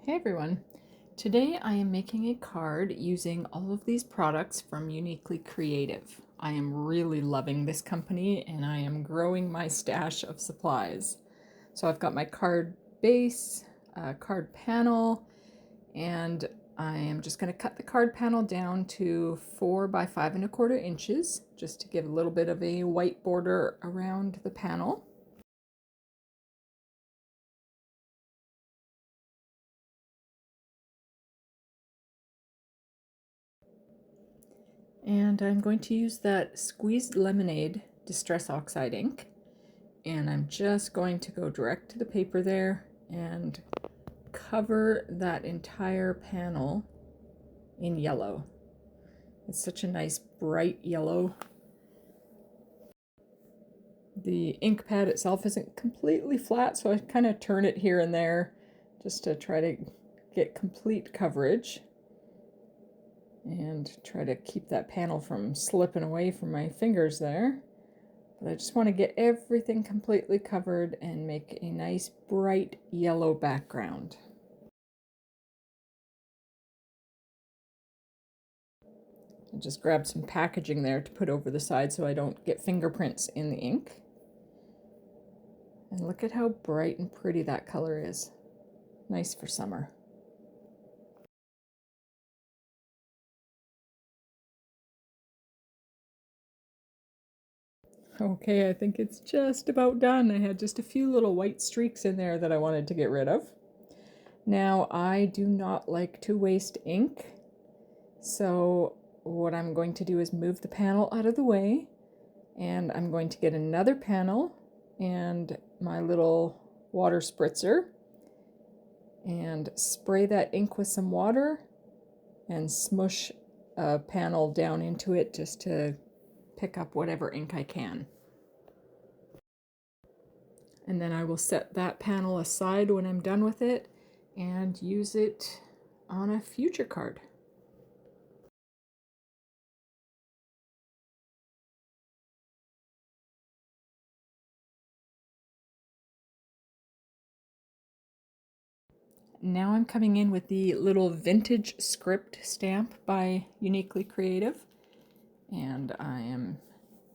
Hey everyone! Today I am making a card using all of these products from Uniquely Creative. I am really loving this company and I am growing my stash of supplies. So I've got my card base, card panel, and I am just going to cut the card panel down to 4 by 5 1/4 inches just to give a little bit of a white border around the panel. And I'm going to use that Squeezed Lemonade Distress Oxide ink. And I'm just going to go direct to the paper there and cover that entire panel in yellow. It's such a nice bright yellow. The ink pad itself isn't completely flat, so I kind of turn it here and there just to try to get complete coverage and try to keep that panel from slipping away from my fingers there. But I just want to get everything completely covered and make a nice bright yellow background. I just grab some packaging there to put over the side so I don't get fingerprints in the ink. And look at how bright and pretty that color is. Nice for summer. Okay, I think it's just about done. I had just a few little white streaks in there that I wanted to get rid of. Now, I do not like to waste ink, so what I'm going to do is move the panel out of the way, and I'm going to get another panel and my little water spritzer and spray that ink with some water and smush a panel down into it just to pick up whatever ink I can. And then I will set that panel aside when I'm done with it and use it on a future card. Now I'm coming in with the little vintage script stamp by Uniquely Creative, and I am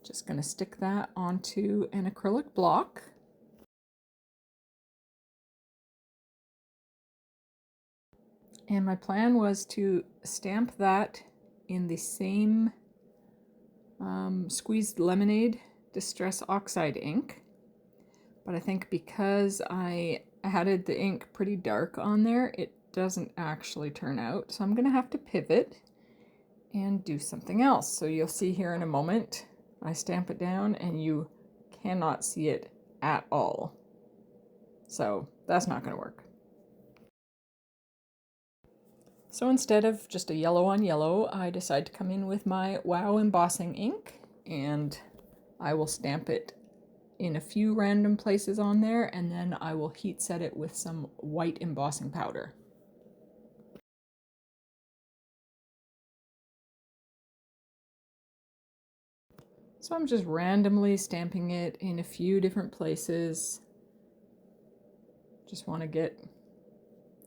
just going to stick that onto an acrylic block. And my plan was to stamp that in the same Squeezed Lemonade Distress Oxide ink. But I think because I added the ink pretty dark on there, it doesn't actually turn out. So I'm going to have to pivot and do something else. So you'll see here in a moment, I stamp it down and you cannot see it at all. So that's not going to work. So instead of just a yellow on yellow, I decide to come in with my Wow embossing ink, and I will stamp it in a few random places on there, and then I will heat set it with some white embossing powder. So I'm just randomly stamping it in a few different places. Just want to get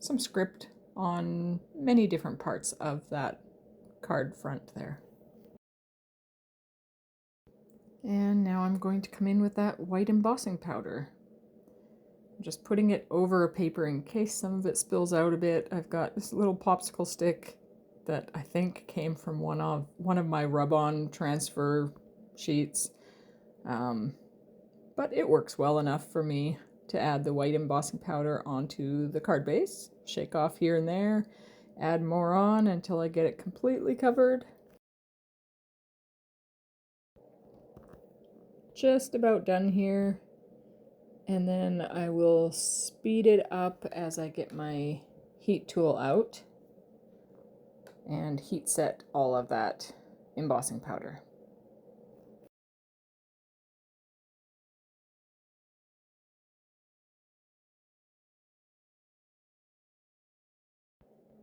some script on many different parts of that card front there. And now I'm going to come in with that white embossing powder. I'm just putting it over a paper in case some of it spills out a bit. I've got this little popsicle stick that I think came from one of my rub-on transfer sheets. But it works well enough for me to add the white embossing powder onto the card base. Shake off here and there, add more on until I get it completely covered. Just about done here. And then I will speed it up as I get my heat tool out and heat set all of that embossing powder.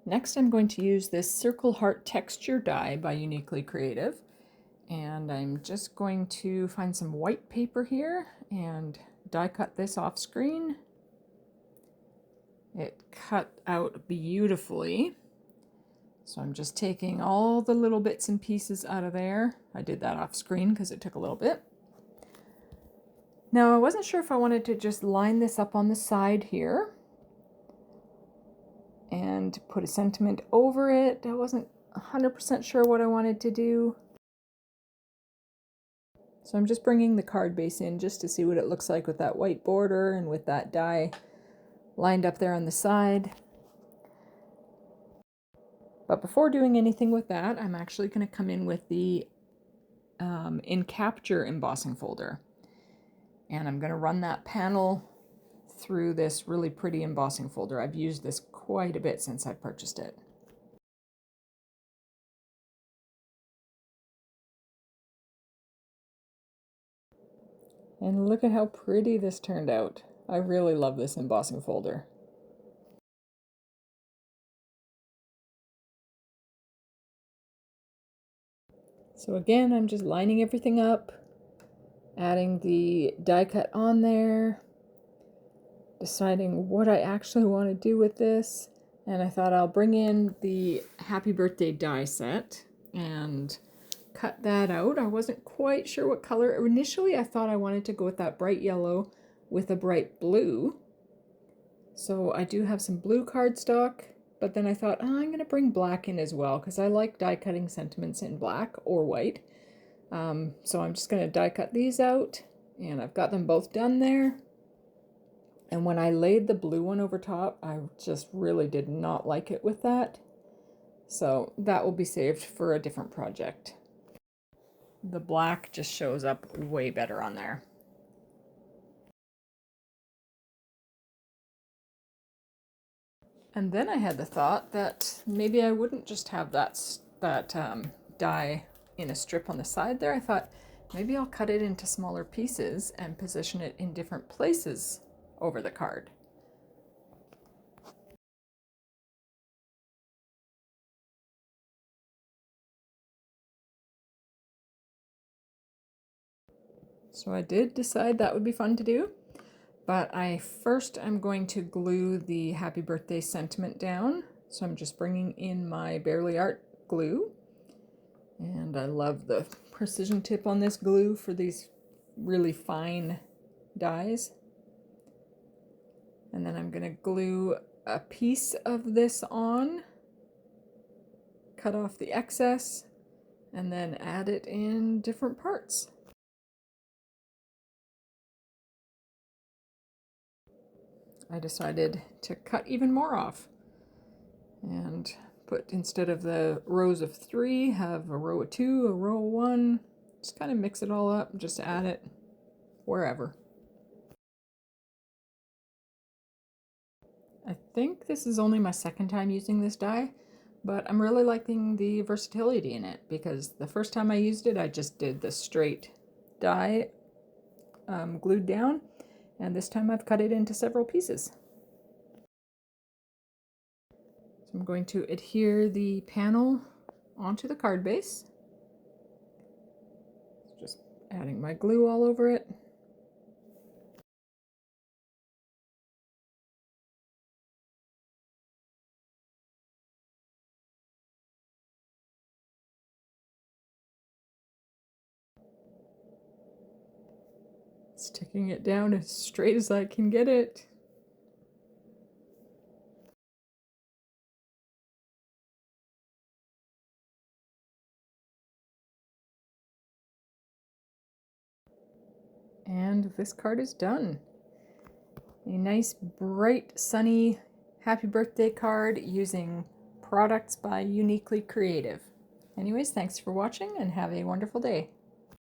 Next, I'm going to use this Circle Heart texture die by Uniquely Creative, and I'm just going to find some white paper here and die cut this off screen It cut out beautifully. So I'm just taking all the little bits and pieces out of there. I did that off screen because it took a little bit. Now I wasn't sure if I wanted to just line this up on the side here and put a sentiment over it. I wasn't 100% sure what I wanted to do. So I'm just bringing the card base in just to see what it looks like with that white border and with that die lined up there on the side. But before doing anything with that, I'm actually going to come in with the Capture embossing folder. And I'm going to run that panel through this really pretty embossing folder. I've used this quite a bit since I purchased it. And look at how pretty this turned out. I really love this embossing folder. So again, I'm just lining everything up, adding the die cut on there, deciding what I actually want to do with this. And I thought I'll bring in the Happy Birthday die set and cut that out. I wasn't quite sure what color. Initially, I thought I wanted to go with that bright yellow with a bright blue. So I do have some blue cardstock, but then I thought, oh, I'm going to bring black in as well because I like die cutting sentiments in black or white. So I'm just going to die cut these out, and I've got them both done there. And when I laid the blue one over top, I just really did not like it with that. So that will be saved for a different project. The black just shows up way better on there. And then I had the thought that maybe I wouldn't just have that die in a strip on the side there. I thought maybe I'll cut it into smaller pieces and position it in different places over the card. So I did decide that would be fun to do, but I'm going to glue the Happy Birthday sentiment down. So I'm just bringing in my Bearly Art glue, and I love the precision tip on this glue for these really fine dies. And then I'm going to glue a piece of this on, cut off the excess, and then add it in different parts. I decided to cut even more off and put, instead of the rows of 3, have a row of 2, a row of 1. Just kind of mix it all up, just add it wherever. I think this is only my second time using this die, but I'm really liking the versatility in it because the first time I used it, I just did the straight die glued down, and this time I've cut it into several pieces. So I'm going to adhere the panel onto the card base. Just adding my glue all over it. Sticking it down as straight as I can get it. And this card is done. A nice, bright, sunny happy birthday card using products by Uniquely Creative. Anyways, thanks for watching and have a wonderful day.